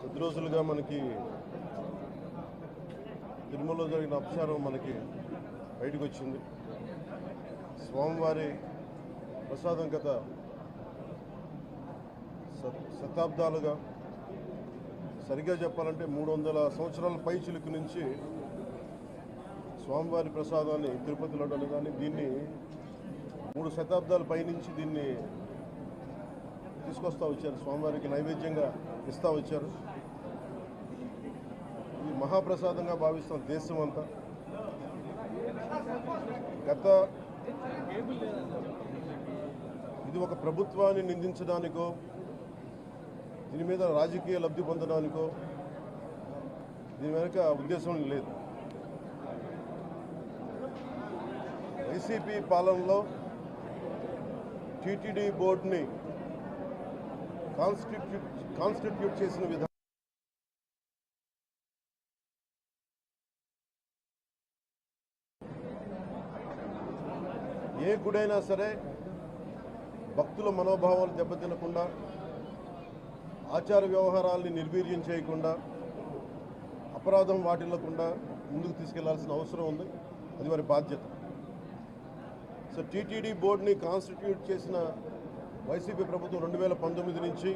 కొద్ది రోజులుగా మనకి తిరుమలలో జరిగిన అపచారం మనకి బయటకు వచ్చింది. స్వామివారి ప్రసాదం గత శతాబ్దాలుగా, సరిగ్గా చెప్పాలంటే 300 సంవత్సరాల పై చిలుకు నుంచి స్వామివారి ప్రసాదాన్ని తిరుపతి లడ్డు కానీ దీన్ని 3 శతాబ్దాల పైనుంచి దీన్ని తీసుకొస్తూ వచ్చారు, స్వామివారికి నైవేద్యంగా ఇస్తూ వచ్చారు. ఈ మహాప్రసాదంగా భావిస్తాం దేశం అంతా. ఇది ఒక ప్రభుత్వాన్ని నిందించడానికో, దీని మీద రాజకీయ లబ్ధి పొందడానికో దీని వెనుక ఉద్దేశం లేదు. వైసీపీ పాలనలో టీటీడీ బోర్డుని కాన్స్టిట్యూట్ చేసిన విధానం ఏ గుడైనా సరే భక్తుల మనోభావాలు దెబ్బతినకుండా, ఆచార వ్యవహారాల్ని నిర్వీర్యం చేయకుండా, అపరాధం వాటిల్లకుండా ముందుకు తీసుకెళ్లాల్సిన అవసరం ఉంది. అది వారి బాధ్యత. సో టీటీడీ బోర్డుని కాన్స్టిట్యూట్ చేసిన వైసీపీ ప్రభుత్వం 2019 నుంచి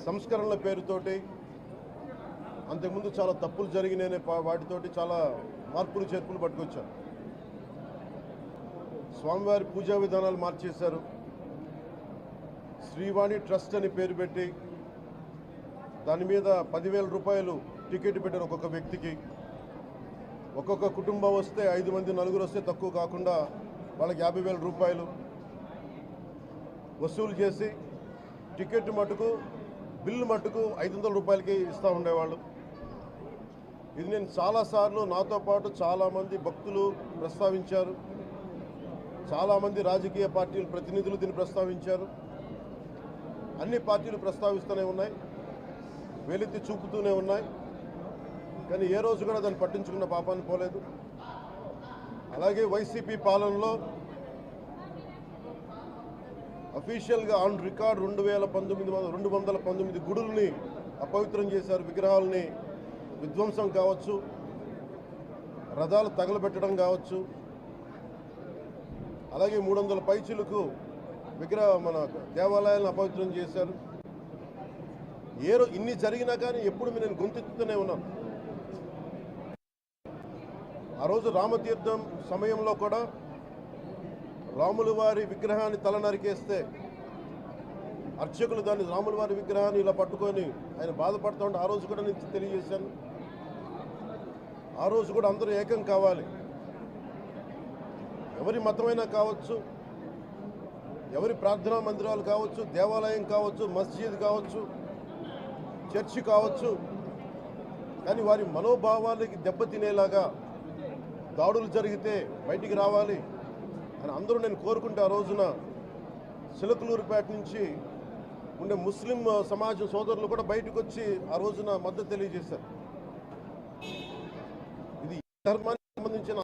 సంస్కరణల పేరుతోటి, అంతకుముందు చాలా తప్పులు జరిగినాయనే వాటితోటి చాలా మార్పులు చేర్పులు పట్టుకొచ్చారు. స్వామివారి పూజా విధానాలు మార్చేశారు. శ్రీవాణి ట్రస్ట్ అని పేరు పెట్టి దాని మీద 10,000 రూపాయలు టికెట్ పెట్టారు ఒక్కొక్క వ్యక్తికి. ఒక్కొక్క కుటుంబం వస్తే 5 మంది 4 వస్తే తక్కువ కాకుండా వాళ్ళకి 50,000 రూపాయలు వసూలు చేసి టికెట్ మటుకు, బిల్లు మటుకు 500 రూపాయలకి ఇస్తూ ఉండేవాళ్ళు. ఇది నేను చాలాసార్లు, నాతో పాటు చాలామంది భక్తులు ప్రస్తావించారు, చాలామంది రాజకీయ పార్టీల ప్రతినిధులు దీన్ని ప్రస్తావించారు. అన్ని పార్టీలు ప్రస్తావిస్తూనే ఉన్నాయి, వేలెత్తి చూపుతూనే ఉన్నాయి. కానీ ఏ రోజు కూడా దాన్ని పట్టించుకున్న పాపాన్ని పోలేదు. అలాగే వైసీపీ పాలనలో అఫీషియల్గా ఆన్ రికార్డ్ 219 గుడుల్ని అపవిత్రం చేశారు. విగ్రహాలని విధ్వంసం కావచ్చు, రథాలు తగలబెట్టడం కావచ్చు, అలాగే 300 పైచిలకు మన దేవాలయాలను అపవిత్రం చేశారు. ఇన్ని జరిగినా కానీ ఎప్పుడు నేను గొంతెత్తుతూనే ఉన్నాను. ఆ రోజు రామతీర్థం సమయంలో కూడా రాముల వారి విగ్రహాన్ని తల నరికేస్తే అర్చకులు దాన్ని, రాముల వారి విగ్రహాన్ని ఇలా పట్టుకొని ఆయన బాధపడుతూ ఉంటే ఆ రోజు కూడా నేను తెలియజేశాను. ఆ రోజు కూడా అందరూ ఏకం కావాలి. ఎవరి మతమైనా కావచ్చు, ఎవరి ప్రార్థనా మందిరాలు కావచ్చు, దేవాలయం కావచ్చు, మస్జిద్ కావచ్చు, చర్చి కావచ్చు, కానీ వారి మనోభావాలకి దెబ్బతినేలాగా దాడులు జరిగితే బయటికి రావాలి అని అందరూ నేను కోరుకుంటే, ఆ రోజున చిలకలూరుపేట నుంచి ఉండే ముస్లిం సమాజం సోదరులు కూడా బయటకు వచ్చి ఆ రోజున మద్దతు తెలియజేశారు. ఇది ధర్మానికి సంబంధించిన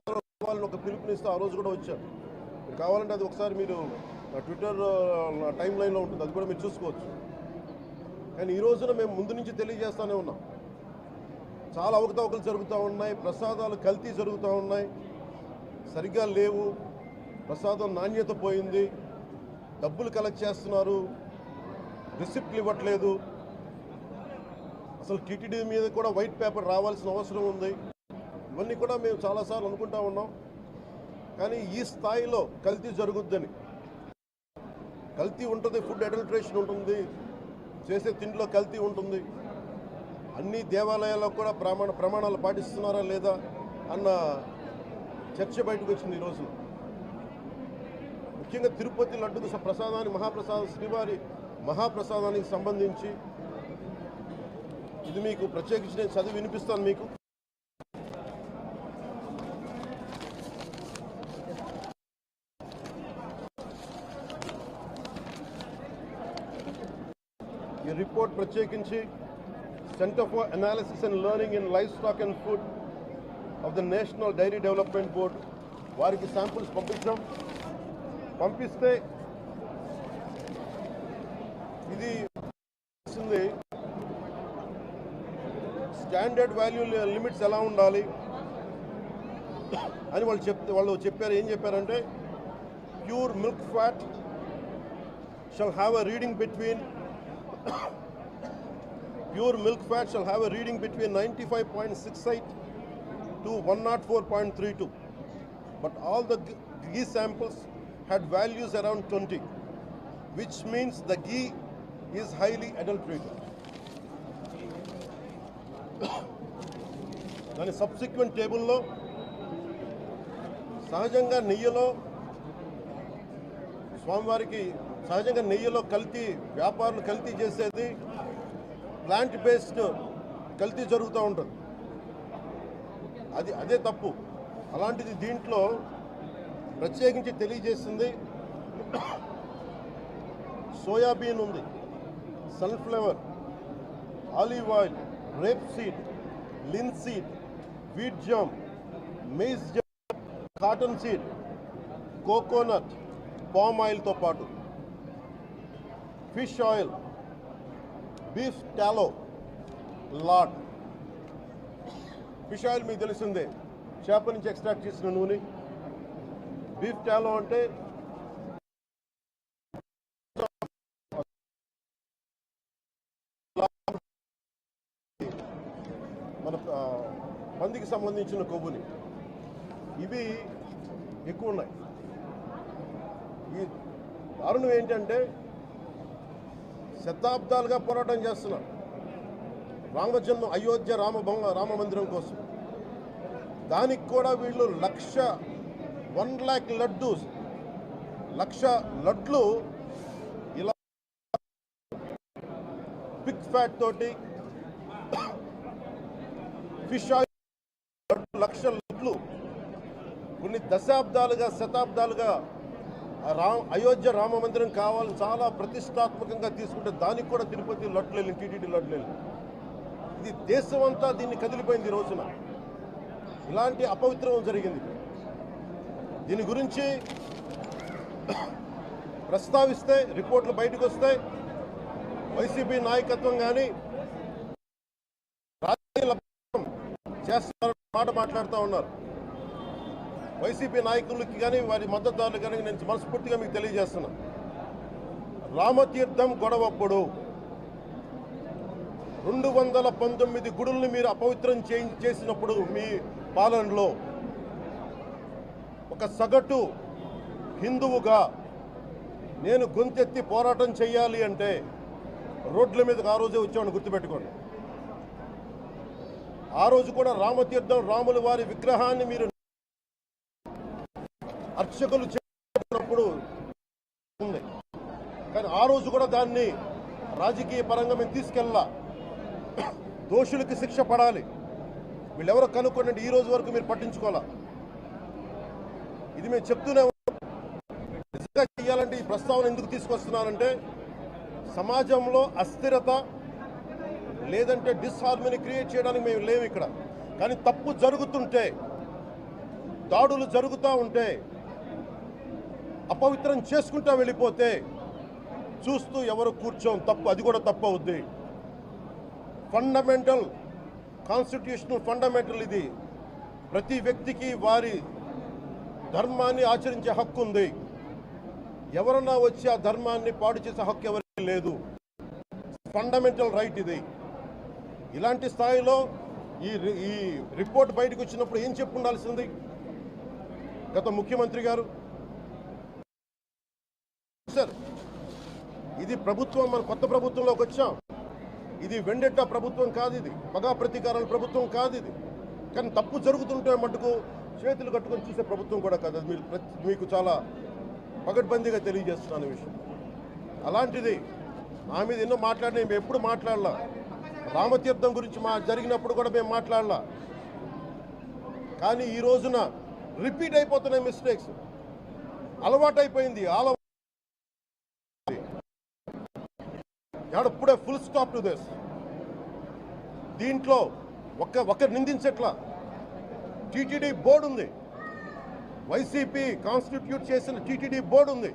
వాళ్ళని ఒక పిలుపునిస్తూ ఆ రోజు కూడా వచ్చారు. మీరు కావాలంటే అది ఒకసారి మీరు ట్విట్టర్ టైం లైన్లో ఉంటుంది, అది కూడా మీరు చూసుకోవచ్చు. కానీ ఈ రోజున మేము ముందు నుంచి తెలియజేస్తూనే ఉన్నాం, చాలా అవకతవకలు జరుగుతూ ఉన్నాయి, ప్రసాదాలు కల్తీ జరుగుతూ ఉన్నాయి, సరిగ్గా లేవు, ప్రసాదం నాణ్యత పోయింది, డబ్బులు కలెక్ట్ చేస్తున్నారు, రిసిప్ట్లు ఇవ్వట్లేదు, అసలు టీటీడీ మీద కూడా వైట్ పేపర్ రావాల్సిన అవసరం ఉంది. ఇవన్నీ కూడా మేము చాలాసార్లు అనుకుంటా ఉన్నాం. కానీ ఈ స్థాయిలో కల్తీ జరుగుద్దని, కల్తీ ఉంటుంది, ఫుడ్ అడల్ట్రేషన్ ఉంటుంది, చేసే తిండిలో కల్తీ ఉంటుంది, అన్ని దేవాలయాల్లో కూడా ప్రమాణాలు పాటిస్తున్నారా లేదా అన్న చర్చ బయటకు వచ్చింది ఈరోజు. ముఖ్యంగా తిరుపతి లడ్డు ప్రసాదాన్ని, శ్రీవారి మహాప్రసాదానికి సంబంధించి ఇది మీకు ప్రత్యేకించి నేను చదివి వినిపిస్తాను మీకు. ఈ రిపోర్ట్ ప్రత్యేకించి centre for analysis and learning in livestock and food of the national dairy development board వారికి శాంపుల్స్ పంపిస్తే ఇది స్టాండర్డ్ వాల్యూ లిమిట్స్ ఎలా ఉండాలి అని వాళ్ళు చెప్పారు. ఏం చెప్పారంటే pure milk fat shall have a reading between 95.68 to 104.32, but all the ghee samples had values around 20, which means the ghee is highly adulterated. దాని సబ్సిక్వెంట్ టేబుల్లో సహజంగా నెయ్యిలో కల్తీ వ్యాపారులు కల్తీ చేసేది ప్లాంట్ బేస్డ్ కల్తీ జరుగుతూ ఉంటుంది. అదే తప్పు. అలాంటిది దీంట్లో ప్రత్యేకించి తెలియజేసింది సోయాబీన్ ఉంది, sunflower, olive oil, rapeseed, linseed, wheat germ, maize germ, cottonseed, coconut, palm ఆయిల్తో పాటు fish oil, beef tallow, lard. Fish oil మీకు తెలిసిందే, చేప నుంచి ఎక్స్ట్రాక్ట్ చేసిన నూనె. బీఫ్ టాలో అంటే మన పందికి సంబంధించిన కొవ్వుని. ఇవి ఎక్కువ ఉన్నాయి. ఈ దారుణం ఏంటంటే శతాబ్దాలుగా పోరాటం చేస్తున్నారు అయోధ్య రామ మందిరం కోసం. దానికి కూడా వీళ్ళు 1,00,000 లడ్లు ఇలా పిగ్ ఫ్యాట్ తోటి ఫిష్ ఆయిల్ 1,00,000 లడ్లు కొన్ని శతాబ్దాలుగా అయోధ్య రామ మందిరం కావాలని చాలా ప్రతిష్టాత్మకంగా తీసుకుంటే దానికి కూడా తిరుపతి లడ్లు వెళ్ళి, టీటీడీ లడ్లు వెళ్ళి, ఇది దేశం అంతా దీన్ని కదిలిపోయింది. ఈ రోజున ఇలాంటి అపవిత్రం జరిగింది. దీని గురించి ప్రస్తావిస్తే రిపోర్ట్లు బయటకు వస్తాయి. వైసీపీ నాయకత్వం కానీ రాజకీయ చేస్తారన్న మాట మాట్లాడుతూ ఉన్నారు. వైసీపీ నాయకులకి కానీ వారి మద్దతుదారులు కానీ నేను మనస్ఫూర్తిగా మీకు తెలియజేస్తున్నా, రామతీర్థం గొడవప్పుడు 219 గుడుల్ని మీరు అపవిత్రం చేసినప్పుడు మీ పాలనలో ఒక సగటు హిందువుగా నేను గొంతెత్తి పోరాటం చేయాలి అంటే రోడ్ల మీదకి ఆ రోజే వచ్చామని గుర్తుపెట్టుకోండి. ఆ రోజు కూడా రామతీర్థం రాముల వారి విగ్రహాన్ని మీరు అర్చకులు చేసినప్పుడు ఉంది, కానీ ఆ రోజు కూడా దాన్ని రాజకీయ పరంగా మేము తీసుకెళ్ళా. దోషులకి శిక్ష పడాలి. వీళ్ళెవరో కనుక్కోండి, ఈ రోజు వరకు మీరు పట్టించుకోవాలా. ఇది మేము చెప్తూనే నిజంగా చేయాలంటే ఈ ప్రస్తావన ఎందుకు తీసుకొస్తున్నానంటే సమాజంలో అస్థిరత లేదంటే డిస్హార్మనీ క్రియేట్ చేయడానికి మేము లేవు ఇక్కడ. కానీ తప్పు జరుగుతుంటే, దాడులు జరుగుతూ ఉంటే, అపవిత్రం చేసుకుంటా వెళ్ళిపోతే చూస్తూ ఎవరు కూర్చోం. తప్పు, అది కూడా తప్పు అవుద్ది. ఫండమెంటల్ కాన్స్టిట్యూషనల్ ఫండమెంటల్ ఇది. ప్రతి వ్యక్తికి వారి ధర్మాన్ని ఆచరించే హక్కు ఉంది. ఎవరన్నా వచ్చి ఆ ధర్మాన్ని పాడు చేసే హక్కు ఎవరికి లేదు. ఫండమెంటల్ రైట్ ఇది. ఇలాంటి స్థాయిలో ఈ రిపోర్ట్ బయటకు వచ్చినప్పుడు ఏం చెప్పు ఉండాల్సింది గత ముఖ్యమంత్రి గారు? సార్, ఇది ప్రభుత్వం, మన కొత్త ప్రభుత్వంలోకి వచ్చాం. ఇది వెండెట్టా ప్రభుత్వం కాదు, ఇది పగా ప్రతీకారాల ప్రభుత్వం కాదు ఇది. కానీ తప్పు జరుగుతుంటే మటుకు చేతులు కట్టుకొని చూసే ప్రభుత్వం కూడా కాదు. అది మీకు చాలా పగడ్బందీగా తెలియజేస్తున్నాను ఈ విషయం. అలాంటిది నా మీద ఎన్నో మాట్లాడినా మేము ఎప్పుడు మాట్లాడలా. రామతీర్థం గురించి జరిగినప్పుడు కూడా మేము మాట్లాడలా. కానీ ఈ రోజున రిపీట్ అయిపోతున్నాయి మిస్టేక్స్. అలవాటైపోయింది. పుడే ఫుల్ స్టాప్ టు దిస్. దీంట్లో ఒకరు నిందించట్లా. టీటీడీ బోర్డు ఉంది, వైసీపీ కాన్స్టిట్యూట్ చేసిన టీటీడీ బోర్డు ఉంది.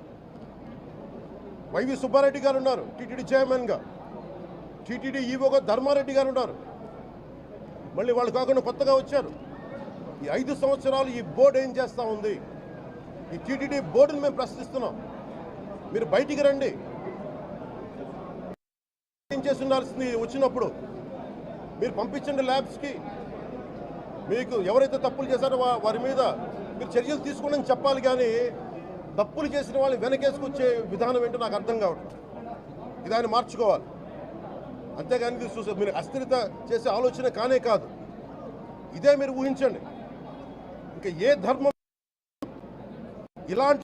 వైవి సుబ్బారెడ్డి గారు ఉన్నారు టీటీడీ చైర్మన్గా. టీటీడీ ఈవోగా ధర్మారెడ్డి గారు ఉన్నారు. మళ్ళీ వాళ్ళు కాకుండా కొత్తగా వచ్చారు. ఈ 5 సంవత్సరాలు ఈ బోర్డు ఏం చేస్తూ ఉంది? ఈ టీటీడీ బోర్డుని మేము ప్రశ్నిస్తున్నాం. మీరు బయటికి రండి. ఏం చేసి ఉండాల్సింది వచ్చినప్పుడు మీరు పంపించండి ల్యాబ్స్కి. మీకు ఎవరైతే తప్పులు చేశారో వారి మీద మీరు చర్యలు తీసుకోండి అని చెప్పాలి. కానీ తప్పులు చేసిన వాళ్ళు వెనకేసుకొచ్చే విధానం ఏంటో నాకు అర్థం కావట్లేదు. ఇదాన్ని మార్చుకోవాలి. అంతేగాని మీరు అస్థిరత చేసే ఆలోచన కానే కాదు. ఇదే మీరు ఊహించండి. ఇంకా ఏ ధర్మం ఇలాంటి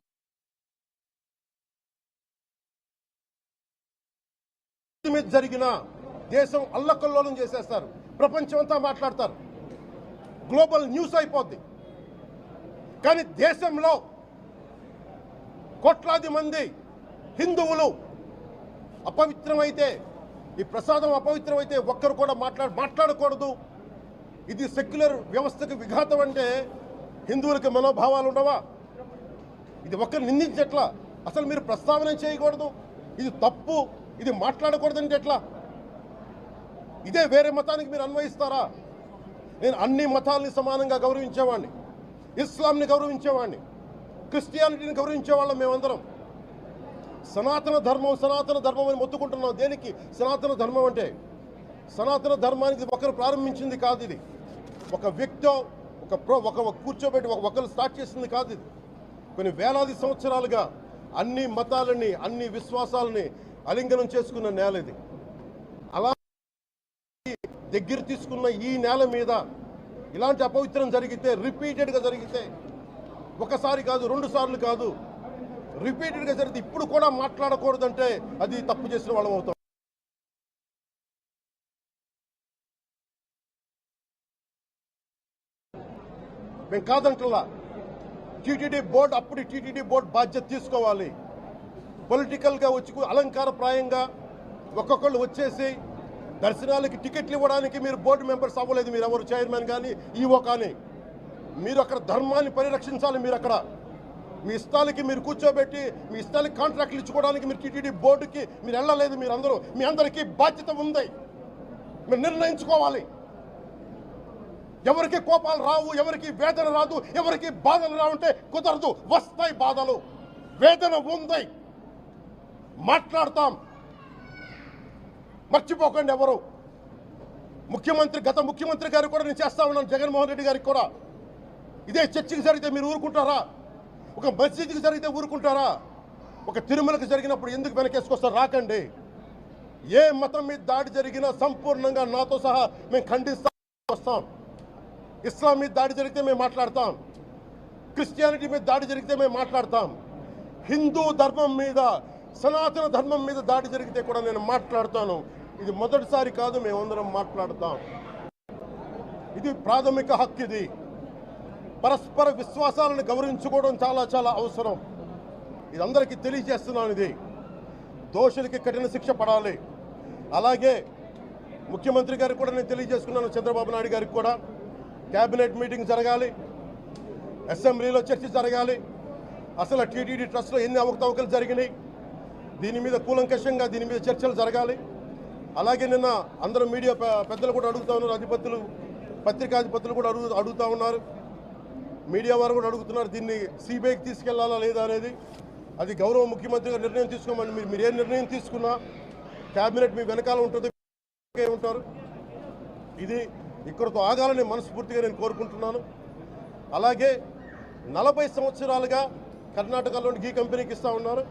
మీద జరిగిన దేశం అల్లకల్లోలం చేసేస్తారు. ప్రపంచం అంతా మాట్లాడతారు. గ్లోబల్ న్యూస్ అయిపోద్ది. కానీ దేశంలో కోట్లాది మంది హిందువులు అపవిత్రమైతే, ఈ ప్రసాదం అపవిత్రమైతే ఒక్కరు కూడా మాట్లాడకూడదు. ఇది సెక్యులర్ వ్యవస్థకు విఘాతం అంటే హిందువులకి మనోభావాలు ఉండవా? ఇది ఒక్కరు నిందించట్లా. అసలు మీరు ప్రస్తావన చేయకూడదు, ఇది తప్పు, ఇది మాట్లాడకూడదంటే ఎట్లా? ఇదే వేరే మతానికి మీరు అన్వయిస్తారా? నేను అన్ని మతాలని సమానంగా గౌరవించేవాడిని. ఇస్లాంని గౌరవించేవాడిని, క్రిస్టియానిటీని గౌరవించేవాళ్ళం మేమందరం. సనాతన ధర్మం అని మొత్తుకుంటున్నాం. దేనికి సనాతన ధర్మం అంటే? సనాతన ధర్మానికి ఒకరు ప్రారంభించింది కాదు. ఇది ఒక వ్యక్తో ఒక కూర్చోబెట్టి ఒకరు స్టార్ట్ చేసింది కాదు. ఇది కొన్ని వేలాది సంవత్సరాలుగా అన్ని మతాలని, అన్ని విశ్వాసాలని అలింగనం చేసుకున్న నేల ఇది. అలా దగ్గర తీసుకున్న ఈ నేల మీద ఇలాంటి అపవిత్రం జరిగితే, రిపీటెడ్గా జరిగితే, ఒకసారి కాదు 2 సార్లు కాదు, రిపీటెడ్గా జరిగితే ఇప్పుడు కూడా మాట్లాడకూడదంటే అది తప్పు చేసిన వాళ్ళం అవుతాం. మేము కాదంటలా. టీటీడీ బోర్డు అప్పుడు టీటీడీ బోర్డు బాధ్యత తీసుకోవాలి. పొలిటికల్గా వచ్చి అలంకారప్రాయంగా ఒక్కొక్కళ్ళు వచ్చేసి దర్శనాలకి టికెట్లు ఇవ్వడానికి మీరు బోర్డు మెంబర్స్ అవ్వలేదు. మీరు ఎవరు చైర్మన్ కానీ ఈవో కానీ. మీరు అక్కడ ధర్మాన్ని పరిరక్షించాలి. మీరు అక్కడ మీ ఇష్టాలకి మీరు కూర్చోబెట్టి మీ ఇష్టాలకి కాంట్రాక్ట్లు ఇచ్చుకోవడానికి మీరు టీటీడీ బోర్డుకి మీరు వెళ్ళలేదు. మీరందరూ, మీ అందరికీ బాధ్యత ఉంది. మీరు నిర్ణయించుకోవాలి. ఎవరికి కోపాలు రావు, ఎవరికి వేదన రాదు, ఎవరికి బాధలు రావుంటే కుదరదు. వస్తాయి బాధలు, వేదన ఉంది, మాట్లాడతాం. మర్చిపోకండి ఎవరు. గత ముఖ్యమంత్రి గారు కూడా నేను చేస్తా ఉన్నాను, జగన్మోహన్ రెడ్డి గారికి కూడా. ఇదే చర్చికి జరిగితే మీరు ఊరుకుంటారా? ఒక మసీదుకి జరిగితే ఊరుకుంటారా? ఒక తిరుమలకి జరిగినప్పుడు ఎందుకు వెనకేసుకొస్తారు? రాకండి. ఏ మతం మీద దాడి జరిగినా సంపూర్ణంగా నాతో సహా మేము ఖండిస్తాం, వస్తాం. ఇస్లాం మీద దాడి జరిగితే మేము మాట్లాడతాం. క్రిస్టియానిటీ మీద దాడి జరిగితే మేము మాట్లాడతాం. హిందూ ధర్మం మీద, సనాతన ధర్మం మీద దాడి జరిగితే కూడా నేను మాట్లాడతాను. ఇది మొదటిసారి కాదు, మేమందరం మాట్లాడతాం. ఇది ప్రాథమిక హక్కు. ఇది పరస్పర విశ్వాసాలను గౌరవించుకోవడం చాలా చాలా అవసరం. ఇది అందరికీ తెలియజేస్తున్నాను. ఇది దోషులకి కఠిన శిక్ష పడాలి. అలాగే ముఖ్యమంత్రి గారికి కూడా నేను తెలియజేసుకున్నాను, చంద్రబాబు నాయుడు గారికి కూడా. క్యాబినెట్ మీటింగ్ జరగాలి, అసెంబ్లీలో చర్చ జరగాలి. అసలు టీటీడీ ట్రస్ట్లో ఎన్ని అవకతవకలు జరిగినాయి, దీని మీద కూలంకషంగా దీని మీద చర్చలు జరగాలి. అలాగే నిన్న అందరూ మీడియా పెద్దలు కూడా అడుగుతూ ఉన్నారు, అధిపతులు, పత్రికాధిపతులు కూడా అడుగుతూ ఉన్నారు, మీడియా వారు కూడా అడుగుతున్నారు, దీన్ని సిబిఐకి తీసుకెళ్లాలా లేదా అనేది. అది గౌరవ ముఖ్యమంత్రి గారు నిర్ణయం తీసుకోమని. మీరు ఏ నిర్ణయం తీసుకున్నా క్యాబినెట్ మీ వెనకాల ఉంటుంది, ఉంటారు. ఇది ఇక్కడతో ఆగాలని మనస్ఫూర్తిగా నేను కోరుకుంటున్నాను. అలాగే 40 సంవత్సరాలుగా కర్ణాటకలోని గీ కంపెనీకి ఇస్తూ ఉన్నారు.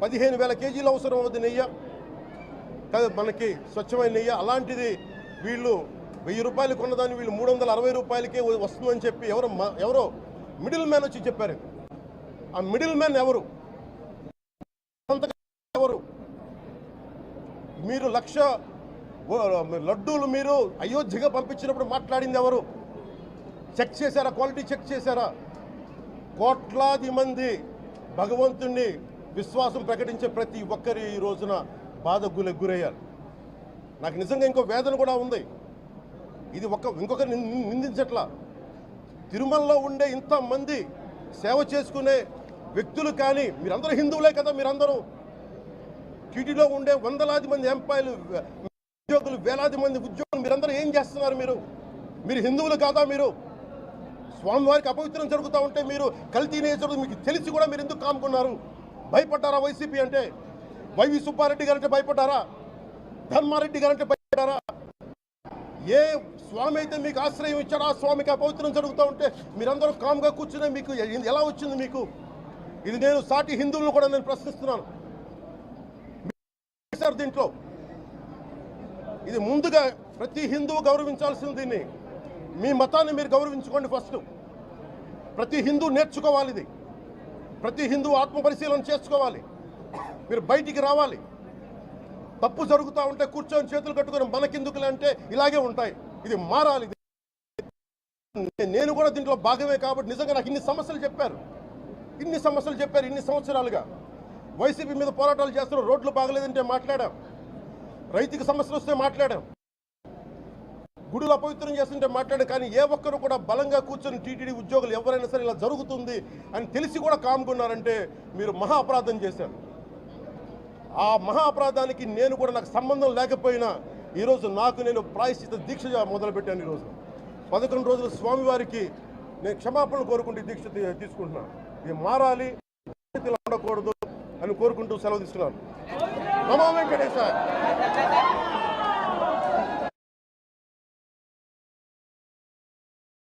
15,000 కేజీలు అవసరం అవుతుంది నెయ్యి, మనకి స్వచ్ఛమైన నెయ్యి. అలాంటిది వీళ్ళు 1000 రూపాయలు కొన్నదాన్ని వీళ్ళు 360 రూపాయలకే వస్తుందని చెప్పి ఎవరో మిడిల్ మ్యాన్ వచ్చి చెప్పారు. ఆ మిడిల్ మ్యాన్ ఎవరు? మీరు 1,00,000 లడ్డూలు మీరు అయోధ్యగా పంపించినప్పుడు మాట్లాడింది ఎవరు? చెక్ చేశారా? క్వాలిటీ చెక్ చేశారా? కోట్లాది మంది భగవంతుణ్ణి విశ్వాసం ప్రకటించే ప్రతి ఒక్కరి ఈ రోజున బాధకు గురయ్యారు. నాకు నిజంగా ఇంకో వేదన కూడా ఉంది. ఇది ఇంకొకరు నిందించట్లా. తిరుమలలో ఉండే ఇంతమంది సేవ చేసుకునే వ్యక్తులు కానీ మీరందరూ హిందువులే కదా. మీరందరూ టీటీలో ఉండే వందలాది మంది ఎంప్లాయీలు, ఉద్యోగులు, వేలాది మంది ఉద్యోగులు, మీరందరూ ఏం చేస్తున్నారు? మీరు మీరు హిందువులు కాదా? మీరు స్వామివారికి అపవిత్రం జరుగుతూ ఉంటే మీరు కల్తీ నేచర్ మీకు తెలిసి కూడా మీరు ఎందుకు కాముకున్నారు? భయపడ్డారా వైసీపీ అంటే? వైవి సుబ్బారెడ్డి గారంటే భయపడ్డారా? ధర్మారెడ్డి గారంటే భయపడ్డారా? ఏ స్వామి అయితే మీకు ఆశ్రయం ఇచ్చారో ఆ స్వామికి అపవిత్రం జరుగుతూ ఉంటే మీరందరూ కామ్గా కూర్చునే మీకు ఎలా వచ్చింది? మీకు ఇది నేను సాటి హిందువులను కూడా నేను ప్రశ్నిస్తున్నాను. దీంట్లో ఇది ముందుగా ప్రతి హిందువు గౌరవించాల్సింది. దీన్ని మీ మతాన్ని మీరు గౌరవించుకోండి ఫస్ట్. ప్రతి హిందువు నేర్చుకోవాలి ఇది. ప్రతి హిందువు ఆత్మపరిశీలన చేసుకోవాలి. మీరు బయటికి రావాలి. తప్పు జరుగుతూ ఉంటే కూర్చొని చేతులు కట్టుకొని మనకెందుకులే అంటే ఇలాగే ఉంటాయి. ఇది మారాలి. నేను కూడా దీంట్లో భాగమే కాబట్టి నిజంగా నాకు ఇన్ని సమస్యలు చెప్పారు ఇన్ని సంవత్సరాలుగా. వైసీపీ మీద పోరాటాలు చేస్తున్న రోడ్లు బాగలేదంటే మాట్లాడాం, రైతుకి సమస్యలు వస్తే మాట్లాడాం, గుడులు అపవిత్రం చేస్తుంటే మాట్లాడాం. కానీ ఏ ఒక్కరు కూడా బలంగా కూర్చొని టీటీడీ ఉద్యోగులు ఎవరైనా సరే ఇలా జరుగుతుంది అని తెలిసి కూడా కామ్కున్నారంటే మీరు మహా అపరాధం చేశారు. ఆ మహా అపరాధానికి నేను కూడా నాకు సంబంధం లేకపోయినా ఈరోజు నేను ప్రాయశ్చిత దీక్ష మొదలుపెట్టాను. ఈరోజు 11 రోజులు స్వామివారికి నేను క్షమాపణలు కోరుకుంటూ దీక్ష తీసుకుంటున్నాను. ఇది మారాలి, ఉండకూడదు అని కోరుకుంటూ సెలవు తీసుకున్నాను. నమో వెంకటేశాయ.